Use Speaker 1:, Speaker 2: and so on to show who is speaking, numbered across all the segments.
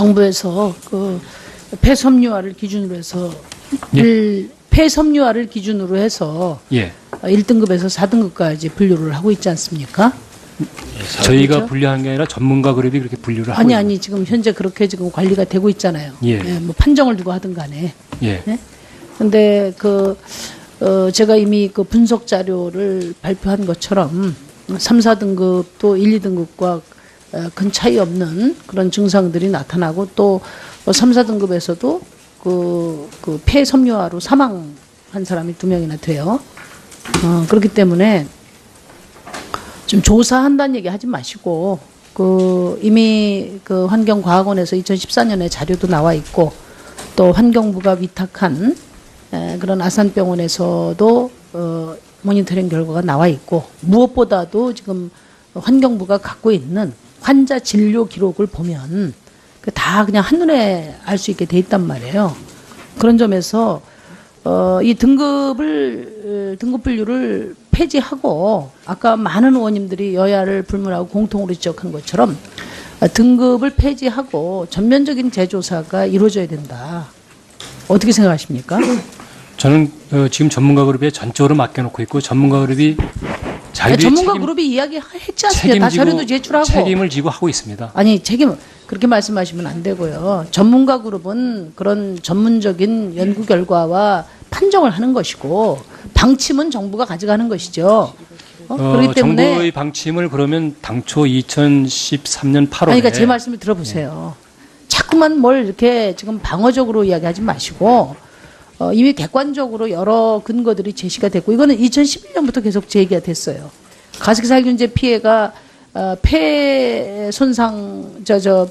Speaker 1: 정부에서 그 폐섬유화를 기준으로 해서 폐섬유화를 기준으로 해서 1등급에서 4등급까지 분류를 하고 있지 않습니까?
Speaker 2: 저희가
Speaker 1: 그렇죠?
Speaker 2: 분류한 게 아니라 전문가 그룹이 그렇게 분류를 하고
Speaker 1: 아니 지금 현재 그렇게 지금 관리가 되고 있잖아요.
Speaker 2: 예.
Speaker 1: 뭐 판정을 두고 하든 간에.
Speaker 2: 예.
Speaker 1: 네? 근데 제가 이미 그 분석 자료를 발표한 것처럼 3, 4등급도 1, 2등급과 큰 차이 없는 그런 증상들이 나타나고 또 3, 4등급에서도 그 폐섬유화로 사망한 사람이 2명이나 돼요. 그렇기 때문에 좀 조사한다는 얘기 하지 마시고 이미 그 환경과학원에서 2014년에 자료도 나와 있고 또 환경부가 위탁한 그런 아산병원에서도 모니터링 결과가 나와 있고 무엇보다도 지금 환경부가 갖고 있는 환자 진료 기록을 보면 다 그냥 한눈에 알 수 있게 돼 있단 말이에요. 그런 점에서 이 등급 분류를 폐지하고 아까 많은 의원님들이 여야를 불문하고 공통으로 지적한 것처럼 등급을 폐지하고 전면적인 재조사가 이루어져야 된다. 어떻게 생각하십니까?
Speaker 2: 저는 지금 전문가 그룹에 전적으로 맡겨놓고 있고 전문가 그룹이 자기들이
Speaker 1: 전문가 그룹이 이야기했지 않습니까? 다 자료도 제출하고.
Speaker 2: 책임을 지고 하고 있습니다.
Speaker 1: 아니 그렇게 말씀하시면 안 되고요. 전문가 그룹은 그런 전문적인 연구 결과와 판정을 하는 것이고 방침은 정부가 가져가는 것이죠. 그렇기 때문에
Speaker 2: 정부의 방침을 그러면 당초 2013년 8월에
Speaker 1: 그러니까 제 말씀을 들어보세요. 자꾸만 뭘 이렇게 지금 방어적으로 이야기하지 마시고 이미 객관적으로 여러 근거들이 제시가 됐고 이거는 2011년부터 계속 제기가 됐어요. 가습기살균제 피해가 폐 손상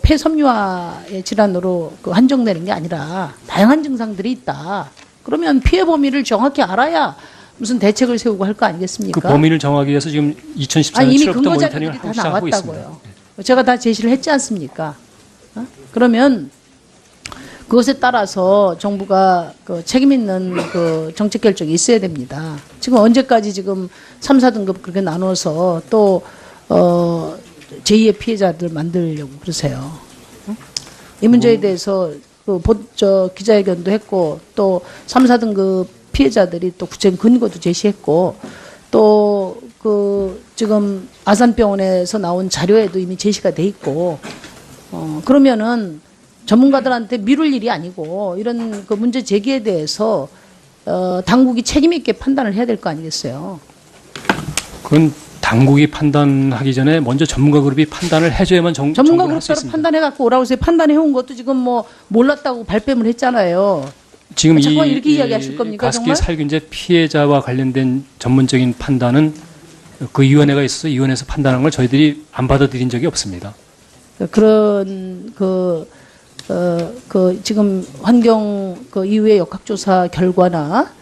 Speaker 1: 폐섬유화의 질환으로 한정되는 게 아니라 다양한 증상들이 있다. 그러면 피해 범위를 정확히 알아야 무슨 대책을 세우고 할 거 아니겠습니까?
Speaker 2: 그 범위를 정하기 위해서 지금 2014년
Speaker 1: 이미
Speaker 2: 7월부터
Speaker 1: 근거
Speaker 2: 모니터링을
Speaker 1: 자료들이 다
Speaker 2: 시작하고 있습니다.
Speaker 1: 나왔다고요. 제가 다 제시를 했지 않습니까? 그러면 그것에 따라서 정부가 책임 있는 정책 결정이 있어야 됩니다. 지금 언제까지 지금 3, 4등급 그렇게 나눠서 또 제2의 피해자들 만들려고 그러세요. 이 문제에 대해서 기자회견도 했고 또 3, 4등급 피해자들이 또 구체적인 근거도 제시했고 또 지금 아산병원에서 나온 자료에도 이미 제시가 돼 있고 그러면은 전문가들한테 미룰 일이 아니고 이런 문제 제기에 대해서 당국이 책임 있게 판단을 해야 될 거 아니겠어요?
Speaker 2: 그건 당국이 판단하기 전에 먼저 전문가 그룹이 판단을 해줘야만
Speaker 1: 전문가 그룹 따로 판단해 갖고 오라고 해서 판단해 온 것도 지금 뭐 몰랐다고 발뺌을 했잖아요.
Speaker 2: 지금
Speaker 1: 이렇게 이야기하실 겁니까?
Speaker 2: 가습기 살균제 피해자와 관련된 전문적인 판단은 그 위원회가 있어서 위원회에서 판단한 걸 저희들이 안 받아들인 적이 없습니다.
Speaker 1: 그런 지금 환경 이후의 역학조사 결과나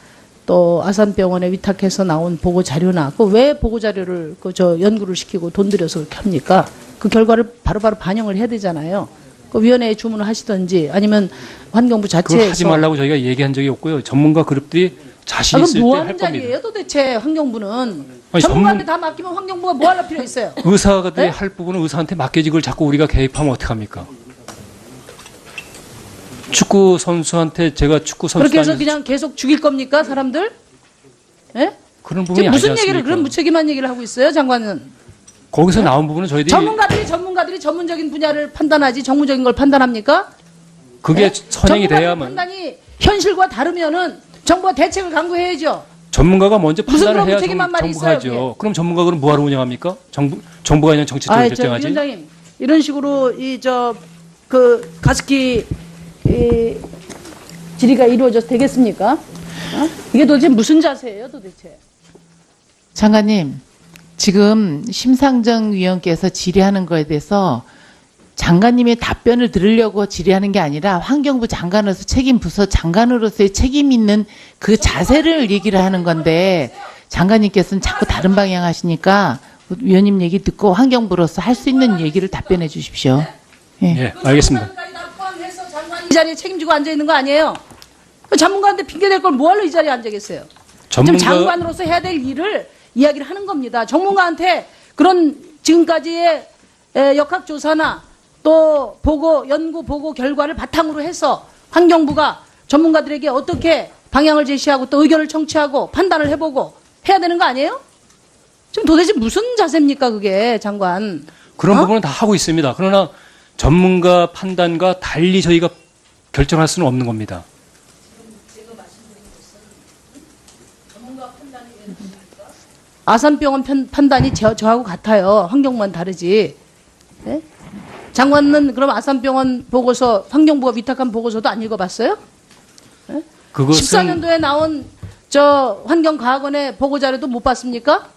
Speaker 1: 또 아산병원에 위탁해서 나온 보고 자료나 왜 보고 자료를 연구를 시키고 돈 들여서 그렇게 합니까? 그 결과를 바로바로 반영을 해야 되잖아요. 그 위원회에 주문을 하시든지 아니면 환경부 자체에서
Speaker 2: 그걸 하지 말라고 저희가 얘기한 적이 없고요. 전문가 그룹들이 자신 있을 때
Speaker 1: 뭐
Speaker 2: 할
Speaker 1: 하는
Speaker 2: 겁니다.
Speaker 1: 자리예요 도대체 환경부는?
Speaker 2: 아니,
Speaker 1: 전문가한테 다 맡기면 환경부가 뭐 할 필요 있어요?
Speaker 2: 의사들이
Speaker 1: 네?
Speaker 2: 할 부분은 의사한테 맡겨지고 그걸 자꾸 우리가 개입하면 어떡합니까? 축구 선수한테 제가 축구 선수
Speaker 1: 그렇게 해서 그냥 계속 죽일 겁니까 사람들? 예?
Speaker 2: 그런 부분이
Speaker 1: 지금 무슨
Speaker 2: 아니지
Speaker 1: 얘기를
Speaker 2: 않습니까?
Speaker 1: 그런 무책임한 얘기를 하고 있어요 장관은?
Speaker 2: 거기서 나온 부분은 저희들이
Speaker 1: 전문가들이 전문적인 분야를 판단하지 정무적인 걸 판단합니까?
Speaker 2: 그게
Speaker 1: 네?
Speaker 2: 선행이
Speaker 1: 전문가들
Speaker 2: 돼야만
Speaker 1: 판단이 현실과 다르면은 정부가 대책을 강구해야죠.
Speaker 2: 전문가가 먼저
Speaker 1: 무슨
Speaker 2: 판단을
Speaker 1: 그런
Speaker 2: 해야
Speaker 1: 무책임한 말이
Speaker 2: 정부가
Speaker 1: 있어요,
Speaker 2: 하죠. 그럼 전문가 그럼 뭐하러 운영합니까? 정부가 그냥 정치적으로 결정하지.
Speaker 1: 위원장님 이런 식으로 가습기 질의가 이루어져서 되겠습니까? 이게 도대체 무슨 자세예요, 도대체?
Speaker 3: 장관님, 지금 심상정 위원께서 질의하는 거에 대해서 장관님의 답변을 들으려고 질의하는 게 아니라 환경부 장관으로서 책임 부서 장관으로서의 책임 있는 그 자세를 얘기를 하는 건데 장관님께서는 자꾸 다른 방향 하시니까 위원님 얘기 듣고 환경부로서 할 수 있는 얘기를 답변해 주십시오.
Speaker 2: 예, 알겠습니다.
Speaker 1: 이 자리에 책임지고 앉아 있는 거 아니에요? 전문가한테 핑계 댈 걸 뭐하러 이 자리에 앉아 계세요? 지금 장관으로서 해야 될 일을 이야기를 하는 겁니다. 전문가한테 그런 지금까지의 역학조사나 또 또 연구 보고 결과를 바탕으로 해서 환경부가 전문가들에게 어떻게 방향을 제시하고 또 의견을 청취하고 판단을 해보고 해야 되는 거 아니에요? 지금 도대체 무슨 자세입니까, 그게, 장관?
Speaker 2: 그런 부분은 다 하고 있습니다. 그러나 전문가 판단과 달리 저희가 결정할 수는 없는 겁니다.
Speaker 1: 아산병원 판단이 저하고 같아요. 환경부만 다르지. 네? 장관은 그럼 아산병원 보고서, 환경부가 위탁한 보고서도 안 읽어봤어요? 네?
Speaker 2: 그것은
Speaker 1: 14년도에 나온 저 환경과학원의 보고자료도 못 봤습니까?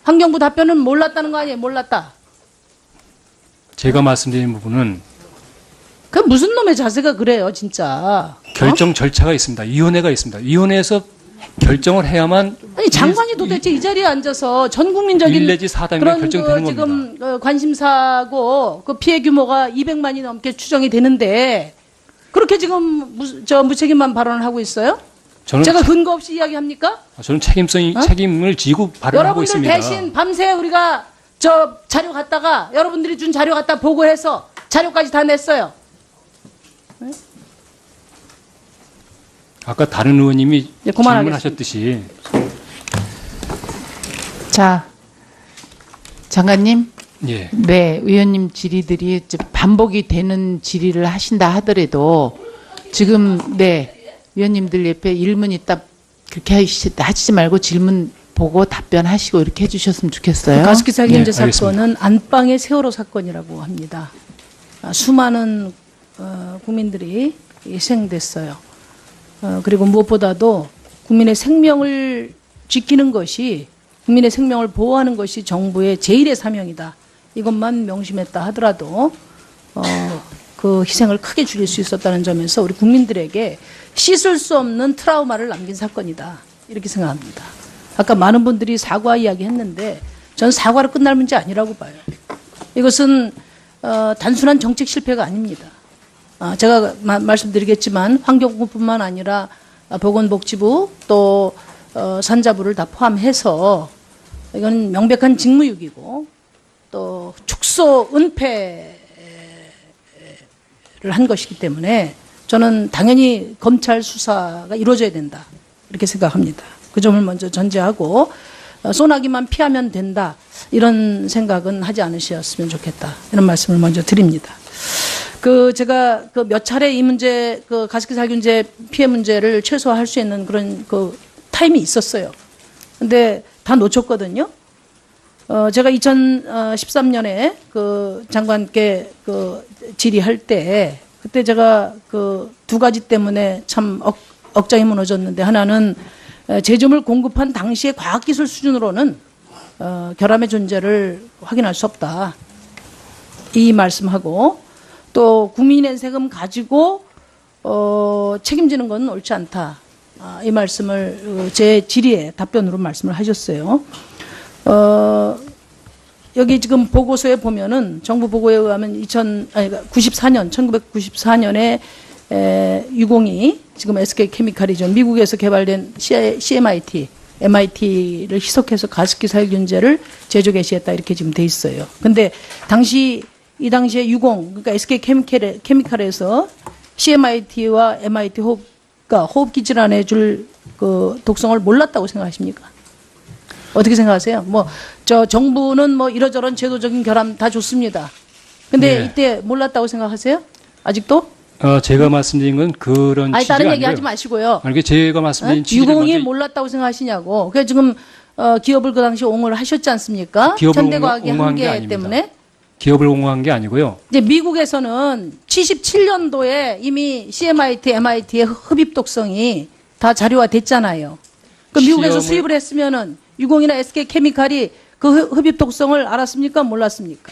Speaker 1: 환경부 답변은 몰랐다는 거 아니에요? 몰랐다.
Speaker 2: 제가 말씀드린 부분은
Speaker 1: 그 무슨 놈의 자세가 그래요, 진짜.
Speaker 2: 결정 절차가 있습니다. 위원회가 있습니다. 위원회에서 결정을 해야만
Speaker 1: 아니 장관이 도대체 이 자리에 앉아서 전 국민적인
Speaker 2: 1 내지 4단계가
Speaker 1: 그런
Speaker 2: 결정되는
Speaker 1: 지금
Speaker 2: 겁니다.
Speaker 1: 관심사고 그 피해 규모가 200만이 넘게 추정이 되는데 그렇게 지금 무책임한 발언을 하고 있어요?
Speaker 2: 저는
Speaker 1: 제가 근거 없이 이야기합니까?
Speaker 2: 책임을 지고 발언하고
Speaker 1: 여러분들
Speaker 2: 있습니다.
Speaker 1: 대신 밤새 우리가 저 자료 갖다가 여러분들이 준 자료 갖다 보고해서 자료까지 다 냈어요.
Speaker 2: 아까 다른 의원님이
Speaker 1: 네, 그만하겠습니다.
Speaker 2: 질문하셨듯이
Speaker 3: 자, 장관님.
Speaker 2: 예.
Speaker 3: 네, 의원님 질의들이 반복이 되는 질의를 하신다 하더라도 지금 네, 의원님들 옆에 일문 있다 그렇게 하시지 말고 질문 보고 답변하시고 이렇게 해주셨으면 좋겠어요.
Speaker 1: 가습기 살균제
Speaker 2: 네, 알겠습니다.
Speaker 1: 사건은 안방의 세월호 사건이라고 합니다. 수많은 국민들이 희생됐어요. 그리고 무엇보다도 국민의 생명을 지키는 것이, 국민의 생명을 보호하는 것이 정부의 제1의 사명이다. 이것만 명심했다 하더라도 그 희생을 크게 줄일 수 있었다는 점에서 우리 국민들에게 씻을 수 없는 트라우마를 남긴 사건이다. 이렇게 생각합니다. 아까 많은 분들이 사과 이야기했는데 전 사과로 끝날 문제 아니라고 봐요. 이것은 단순한 정책 실패가 아닙니다. 제가 말씀드리겠지만 환경부뿐만 아니라 보건복지부 또 산자부를 다 포함해서 이건 명백한 직무유기고 또 축소 은폐를 한 것이기 때문에 저는 당연히 검찰 수사가 이루어져야 된다 이렇게 생각합니다. 그 점을 먼저 전제하고 소나기만 피하면 된다 이런 생각은 하지 않으셨으면 좋겠다 이런 말씀을 먼저 드립니다. 제가 몇 차례 이 문제, 가습기 살균제 피해 문제를 최소화할 수 있는 그런 타임이 있었어요. 근데 다 놓쳤거든요. 제가 2013년에 장관께 질의할 때, 그때 제가 두 가지 때문에 참 억장이 무너졌는데, 하나는 제조물 공급한 당시의 과학기술 수준으로는 결함의 존재를 확인할 수 없다. 이 말씀하고, 또 국민의 세금 가지고 책임지는 건 옳지 않다. 이 말씀을 제 질의에 답변으로 말씀을 하셨어요. 여기 지금 보고서에 보면은 정부 보고에 의하면 1994년에 유공이 지금 SK케미칼이죠. 미국에서 개발된 CMIT, MIT를 희석해서 가습기 살균제를 제조 개시했다 이렇게 지금 돼 있어요. 근데 이 당시에 유공, 그러니까 SK케미칼에서 CMIT와 MIT 호흡기 질환에 줄 독성을 몰랐다고 생각하십니까? 어떻게 생각하세요? 정부는 이러저런 제도적인 결함 다 좋습니다. 근데
Speaker 2: 네.
Speaker 1: 이때 몰랐다고 생각하세요? 아직도?
Speaker 2: 제가 말씀드린 건 그런
Speaker 1: 아니,
Speaker 2: 취지가
Speaker 1: 다른
Speaker 2: 아니고요.
Speaker 1: 얘기 하지 마시고요.
Speaker 2: 아니, 제가 말씀드린 취지를
Speaker 1: 유공이
Speaker 2: 먼저
Speaker 1: 몰랐다고 생각하시냐고. 그래서 지금 기업을 그 당시 옹호를 하셨지 않습니까?
Speaker 2: 기업을
Speaker 1: 현대과학의
Speaker 2: 옹호한 게
Speaker 1: 한계
Speaker 2: 아닙니다.
Speaker 1: 때문에.
Speaker 2: 기업을 옹호한 게 아니고요.
Speaker 1: 이제 미국에서는 77년도에 이미 CMIT, MIT의 흡입 독성이 다 자료화 됐잖아요. 미국에서 수입을 했으면은 유공이나 SK케미칼이 그 흡입 독성을 알았습니까? 몰랐습니까?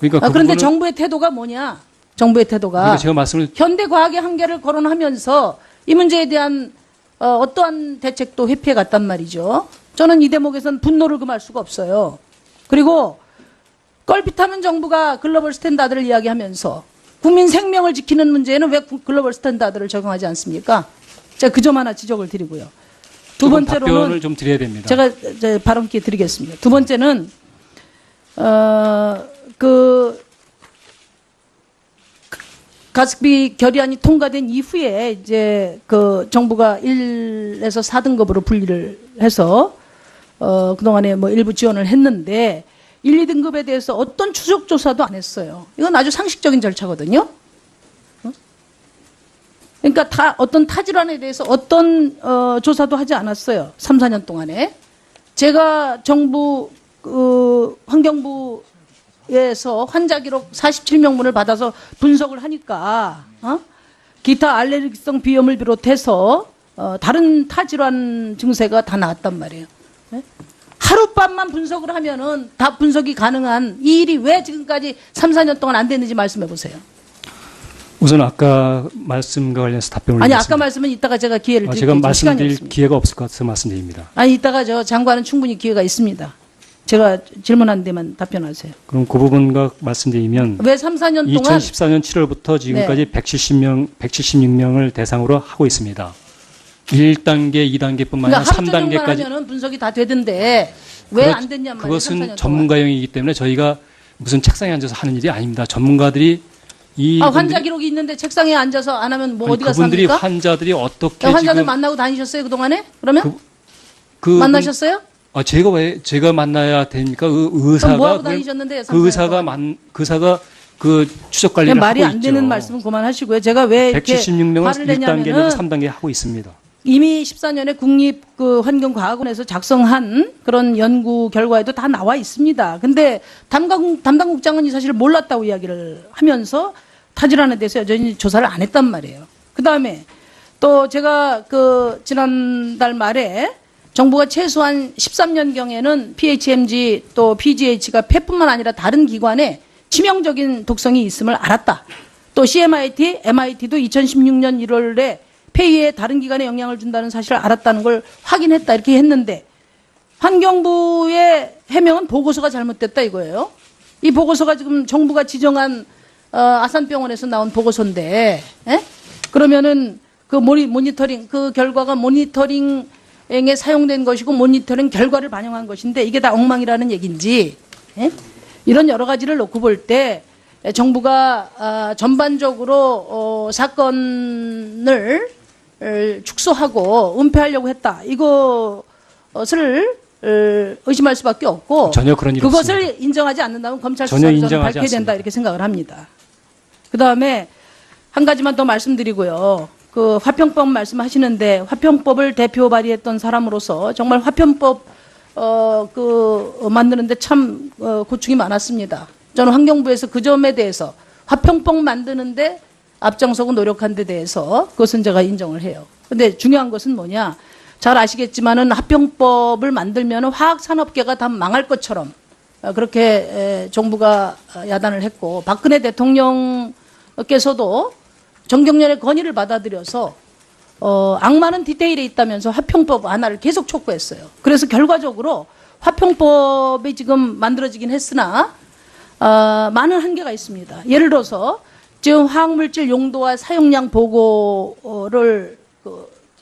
Speaker 2: 그러니까
Speaker 1: 그런데 정부의 태도가 뭐냐? 정부의 태도가
Speaker 2: 그러니까 제가 말씀을
Speaker 1: 현대과학의 한계를 거론하면서 이 문제에 대한 어떠한 대책도 회피해 갔단 말이죠. 저는 이 대목에서는 분노를 금할 수가 없어요. 그리고 껄핏하면 정부가 글로벌 스탠다드를 이야기하면서 국민 생명을 지키는 문제에는 왜 글로벌 스탠다드를 적용하지 않습니까? 제가 그 점 하나 지적을 드리고요. 두 번째로는
Speaker 2: 답변을 좀 드려야 됩니다.
Speaker 1: 제가 발언 기회 드리겠습니다. 두 번째는 가습기 결의안이 통과된 이후에 이제 그 정부가 1에서 4등급으로 분리를 해서 그동안에 뭐 일부 지원을 했는데 1, 2등급에 대해서 어떤 추적 조사도 안 했어요. 이건 아주 상식적인 절차거든요. 그러니까 어떤 타질환에 대해서 어떤 조사도 하지 않았어요. 3, 4년 동안에. 제가 정부 환경부에서 환자 기록 47명분을 받아서 분석을 하니까 기타 알레르기성 비염을 비롯해서 다른 타질환 증세가 다 나왔단 말이에요. 네? 하룻밤만 분석을 하면은 다 분석이 가능한 이 일이 왜 지금까지 3, 4년 동안 안 됐는지 말씀해 보세요.
Speaker 2: 우선 아까 말씀과 관련해서 답변을
Speaker 1: 아니,
Speaker 2: 드리겠습니다.
Speaker 1: 아까 말씀은 이따가 제가 기회를 드릴게요.
Speaker 2: 제가
Speaker 1: 시간이
Speaker 2: 말씀드릴
Speaker 1: 없습니다.
Speaker 2: 기회가 없을 것 같아서 말씀드립니다.
Speaker 1: 아니, 이따가 저 장관은 충분히 기회가 있습니다. 제가 질문한 데만 답변하세요.
Speaker 2: 그럼 그 부분과 말씀드리면
Speaker 1: 왜 3, 4년 동안
Speaker 2: 2014년 7월부터 지금까지
Speaker 1: 네.
Speaker 2: 176명을 대상으로 하고 있습니다. 1단계, 2단계뿐만 아니라
Speaker 1: 그러니까 하루 저녁만
Speaker 2: 3단계까지.
Speaker 1: 하면은 분석이 다 되던데 왜 안 됐냔 말이에요. 3, 4년
Speaker 2: 그것은
Speaker 1: 동안.
Speaker 2: 전문가용이기 때문에 저희가 무슨 책상에 앉아서 하는 일이 아닙니다. 전문가들이
Speaker 1: 환자 기록이 있는데 책상에 앉아서 안 하면 뭐
Speaker 2: 아니,
Speaker 1: 어디 가서
Speaker 2: 그분들이
Speaker 1: 합니까?
Speaker 2: 환자들이 어떻게
Speaker 1: 환자들
Speaker 2: 지금
Speaker 1: 만나고 다니셨어요 그동안에? 그러면
Speaker 2: 그분-
Speaker 1: 만나셨어요?
Speaker 2: 제가 왜 제가 만나야 되니까
Speaker 1: 그럼
Speaker 2: 의사가
Speaker 1: 뭐 하고 다니셨는데요?
Speaker 2: 그 의사가 그 추적 관리를
Speaker 1: 그냥 말이
Speaker 2: 하고
Speaker 1: 안
Speaker 2: 있죠.
Speaker 1: 되는 말씀은 그만하시고요. 제가 왜 이렇게
Speaker 2: 176명을
Speaker 1: 화를
Speaker 2: 1단계에서
Speaker 1: 내냐면은
Speaker 2: 3단계에 하고 있습니다.
Speaker 1: 이미 14년에 국립 그 환경과학원에서 작성한 그런 연구 결과에도 다 나와 있습니다. 근데 담당국장은 이 사실을 몰랐다고 이야기를 하면서 타질환에 대해서 여전히 조사를 안 했단 말이에요. 그 다음에 또 제가 그 지난달 말에 정부가 최소한 13년경에는 PHMG 또 PGH가 폐뿐만 아니라 다른 기관에 치명적인 독성이 있음을 알았다. 또 CMIT, MIT도 2016년 1월에 폐위에 다른 기관에 영향을 준다는 사실을 알았다는 걸 확인했다 이렇게 했는데 환경부의 해명은 보고서가 잘못됐다 이거예요. 이 보고서가 지금 정부가 지정한 아산병원에서 나온 보고서인데 그러면은 그 모니터링 그 결과가 모니터링에 사용된 것이고 모니터링 결과를 반영한 것인데 이게 다 엉망이라는 얘기인지 이런 여러 가지를 놓고 볼 때 정부가 전반적으로 사건을 축소하고 은폐하려고 했다. 이것을 의심할 수밖에 없고
Speaker 2: 전혀 그런 일
Speaker 1: 그것을
Speaker 2: 없습니다.
Speaker 1: 인정하지 않는다면 검찰
Speaker 2: 전혀
Speaker 1: 수사를
Speaker 2: 인정하지
Speaker 1: 밝혀야 된다
Speaker 2: 않습니다.
Speaker 1: 이렇게 생각을 합니다. 그다음에 한 가지만 더 말씀드리고요. 그 화평법 말씀하시는데 화평법을 대표 발의했던 사람으로서 정말 화평법 만드는데 참 고충이 많았습니다. 저는 환경부에서 그 점에 대해서 화평법 만드는데 앞장서고 노력한 데 대해서 그것은 제가 인정을 해요. 근데 중요한 것은 뭐냐? 잘 아시겠지만은 화평법을 만들면 화학산업계가 다 망할 것처럼 그렇게 정부가 야단을 했고 박근혜 대통령께서도 정경련의 건의를 받아들여서 악마는 디테일에 있다면서 화평법 하나를 계속 촉구했어요. 그래서 결과적으로 화평법이 지금 만들어지긴 했으나 많은 한계가 있습니다. 예를 들어서 지금 화학물질 용도와 사용량 보고를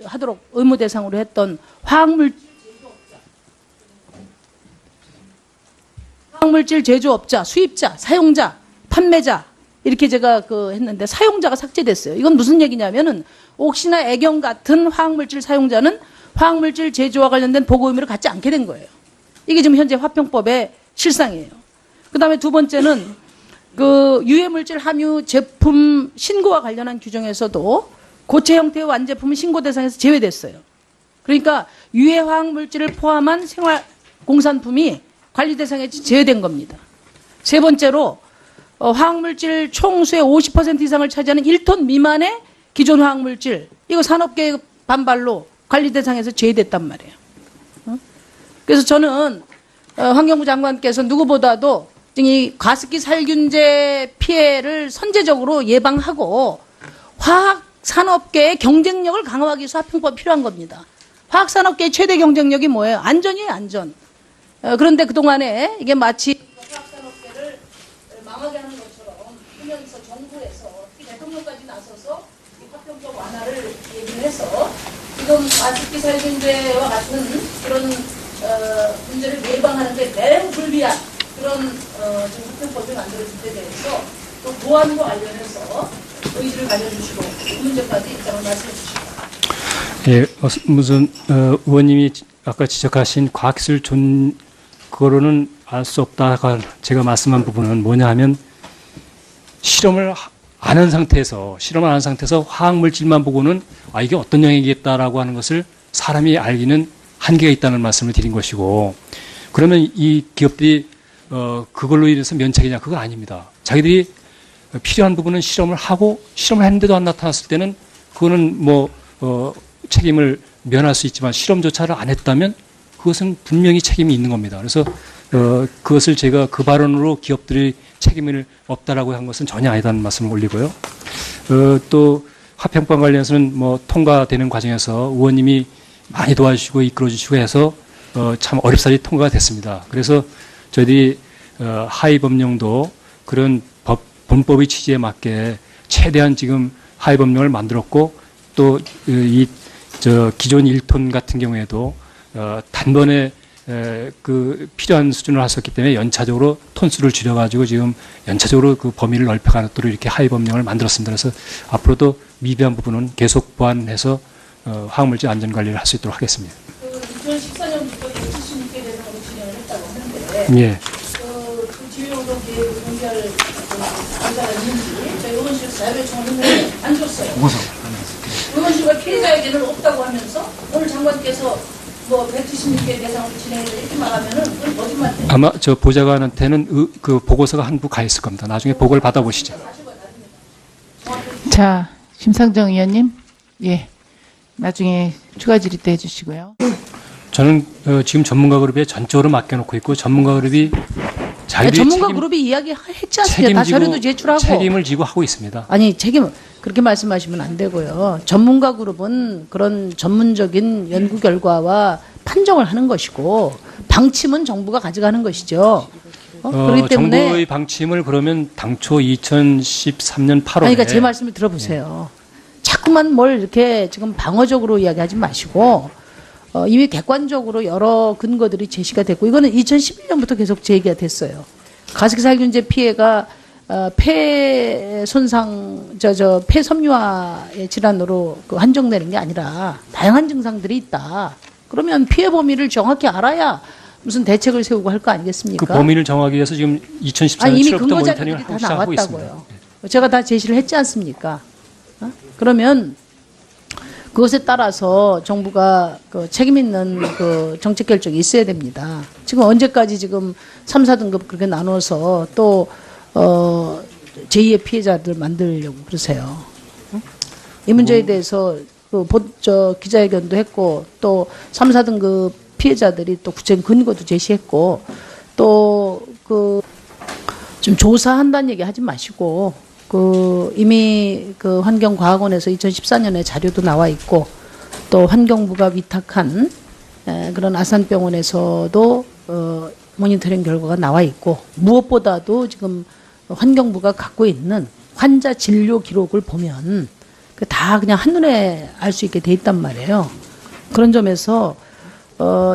Speaker 1: 하도록 의무 대상으로 했던 화학물질 제조업자, 수입자, 사용자, 판매자 이렇게 제가 했는데 사용자가 삭제됐어요. 이건 무슨 얘기냐면은 옥시나 애경 같은 화학물질 사용자는 화학물질 제조와 관련된 보고 의무를 갖지 않게 된 거예요. 이게 지금 현재 화평법의 실상이에요. 그다음에 두 번째는 유해물질 함유 제품 신고와 관련한 규정에서도 고체 형태의 완제품은 신고 대상에서 제외됐어요. 그러니까 유해 화학물질을 포함한 생활 공산품이 관리 대상에 제외된 겁니다. 세 번째로 화학물질 총수의 50% 이상을 차지하는 1톤 미만의 기존 화학물질 이거 산업계의 반발로 관리 대상에서 제외됐단 말이에요. 그래서 저는 환경부 장관께서 누구보다도 이 가습기 살균제 피해를 선제적으로 예방하고 화학 산업계의 경쟁력을 강화하기 위해서 화평법이 필요한 겁니다. 화학 산업계의 최대 경쟁력이 뭐예요? 안전이에요, 안전. 그런데 그동안에 이게 마치 화학 산업계를 망하게 하는 것처럼 하면서 정부에서 특히 대통령까지 나서서 이 화평법 완화를 얘기를 해서 지금 가습기 살균제와 같은 그런 문제를 예방하는 데 매우 불리한 그런 지금 화평법이 만들어진 데 대해서 또 보안과 관련해서 의지를 가져주시고 그 문제까지 입장을 말씀해 주시고.
Speaker 2: 예, 의원님이 아까 지적하신 과학기술 그거로는 알 수 없다가 제가 말씀한 부분은 뭐냐 하면 실험을 안 한 상태에서 화학물질만 보고는 이게 어떤 영역이겠다라고 하는 것을 사람이 알기는 한계가 있다는 말씀을 드린 것이고, 그러면 이 기업들이 그걸로 인해서 면책이냐? 그거 아닙니다. 자기들이 필요한 부분은 실험을 했는데도 안 나타났을 때는 그거는 책임을 면할 수 있지만 실험조차를 안 했다면 그것은 분명히 책임이 있는 겁니다. 그래서 그것을 제가 그 발언으로 기업들이 책임을 없다라고 한 것은 전혀 아니다는 말씀을 올리고요. 또 화평법 관련해서는 통과되는 과정에서 의원님이 많이 도와주시고 이끌어주시고 해서 참 어렵사리 통과가 됐습니다. 그래서 저희들이 하위 법령도 그런 본법의 취지에 맞게 최대한 지금 하위 법령을 만들었고, 또 기존 1톤 같은 경우에도 단번에 그 필요한 수준을 하셨기 때문에 연차적으로 톤수를 줄여가지고 지금 연차적으로 그 범위를 넓혀가도록 이렇게 하위 법령을 만들었습니다. 그래서 앞으로도 미비한 부분은 계속 보완해서 화학물질 안전관리를 할 수 있도록 하겠습니다.
Speaker 1: 2014년부터 76개 대상으로 진행을 했다고 하는데,
Speaker 2: 예.
Speaker 1: 그 지휘용도 계획을 공개할 안가가 있는지 저희 의원실 사회청은 했는데 안 줬어요. 의원실과 피해자에게는 없다고 하면서 오늘 장관께서 176개 대상으로 진행을 이렇게 말하면은 그건 거짓말이에요.
Speaker 2: 아마 저 보좌관한테는 그 보고서가 한 부 가 있을 겁니다. 나중에 보고를 받아보시죠.
Speaker 3: 자, 심상정 의원님, 예, 나중에 추가 질의 때 해주시고요.
Speaker 2: 저는 지금 전문가 그룹에 전적으로 맡겨놓고 있고, 전문가 그룹이 자기들이
Speaker 1: 전문가 그룹이 이야기했지 않습니까? 다 자료도 제출하고.
Speaker 2: 책임을 지고 하고 있습니다.
Speaker 1: 아니, 그렇게 말씀하시면 안 되고요. 전문가 그룹은 그런 전문적인 연구 결과와 판정을 하는 것이고, 방침은 정부가 가져가는 것이죠. 그렇기 때문에
Speaker 2: 정부의 방침을 그러면 당초 2013년 8월에
Speaker 1: 그러니까 제 말씀을 들어보세요. 자꾸만 뭘 이렇게 지금 방어적으로 이야기하지 마시고, 이미 객관적으로 여러 근거들이 제시가 됐고, 이거는 2011년부터 계속 제기가 됐어요. 가습기살균제 피해가 폐 손상, 폐 섬유화의 질환으로 한정되는 게 아니라 다양한 증상들이 있다. 그러면 피해 범위를 정확히 알아야 무슨 대책을 세우고 할 거 아니겠습니까?
Speaker 2: 그 범위를 정하기 위해서 지금 2014년
Speaker 1: 이미
Speaker 2: 7월부터
Speaker 1: 근거
Speaker 2: 모니터링을
Speaker 1: 자료들이 다
Speaker 2: 하고 있습니다.
Speaker 1: 나왔다고요. 제가 다 제시를 했지 않습니까? 그러면 그것에 따라서 정부가 그 책임 있는 그 정책 결정이 있어야 됩니다. 지금 언제까지 지금 3, 4등급 그렇게 나눠서 또 제2의 피해자들 만들려고 그러세요. 이 문제에 대해서 기자회견도 했고, 또 3, 4등급 피해자들이 또 구체적인 근거도 제시했고, 또 좀 조사한다는 얘기 하지 마시고, 이미 환경과학원에서 2014년에 자료도 나와 있고, 또 환경부가 위탁한 그런 아산병원에서도 모니터링 결과가 나와 있고, 무엇보다도 지금 환경부가 갖고 있는 환자 진료 기록을 보면 다 그냥 한눈에 알 수 있게 돼 있단 말이에요. 그런 점에서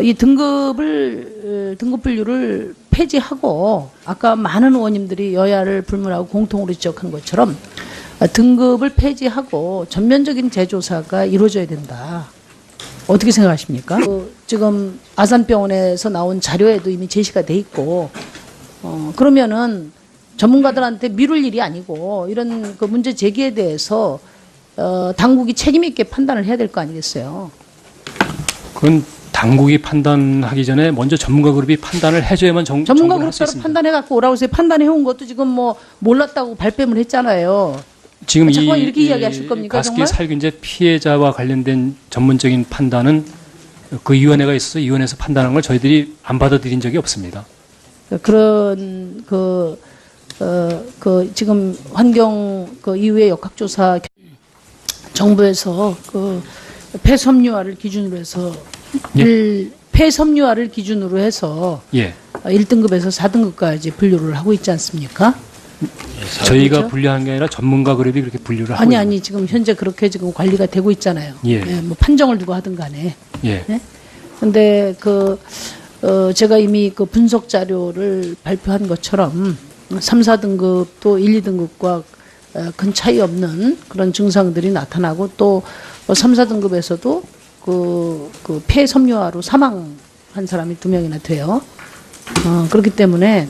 Speaker 1: 이 등급 분류를 폐지하고, 아까 많은 의원님들이 여야를 불문하고 공통으로 지적한 것처럼 등급을 폐지하고 전면적인 재조사가 이루어져야 된다. 어떻게 생각하십니까? 지금 아산병원에서 나온 자료에도 이미 제시가 돼 있고, 그러면은 전문가들한테 미룰 일이 아니고, 이런 그 문제 제기에 대해서 당국이 책임 있게 판단을 해야 될 거 아니겠어요?
Speaker 2: 그건 당국이 판단하기 전에 먼저 전문가 그룹이 판단을 해줘야만
Speaker 1: 전문가
Speaker 2: 정부가 할 수
Speaker 1: 그룹
Speaker 2: 있습니다.
Speaker 1: 판단해 갖고 오라고 해서 판단해 온 것도 지금 몰랐다고 발뺌을 했잖아요.
Speaker 2: 지금
Speaker 1: 잠깐만 이렇게 이야기하실 겁니까,
Speaker 2: 가습기
Speaker 1: 정말?
Speaker 2: 살균제 피해자와 관련된 전문적인 판단은 그 위원회가 있어서 위원회에서 판단한 걸 저희들이 안 받아들인 적이 없습니다.
Speaker 1: 그런 지금 환경 이후의 역학조사 정부에서 폐섬유화를 기준으로 해서 폐섬유화를 기준으로 해서
Speaker 2: 예.
Speaker 1: 1등급에서 4등급까지 분류를 하고 있지 않습니까?
Speaker 2: 저희가
Speaker 1: 그렇죠?
Speaker 2: 분류한 게 아니라 전문가 그룹이 그렇게 분류를 하고
Speaker 1: 아니 지금 현재 그렇게 지금 관리가 되고 있잖아요.
Speaker 2: 예.
Speaker 1: 판정을 누가 하든 간에.
Speaker 2: 예.
Speaker 1: 근데 제가 이미 분석 자료를 발표한 것처럼 3, 4등급 또 1, 2등급과 큰 차이 없는 그런 증상들이 나타나고 또 3, 4등급에서도 그 폐섬유화로 사망한 사람이 2명이나 돼요. 그렇기 때문에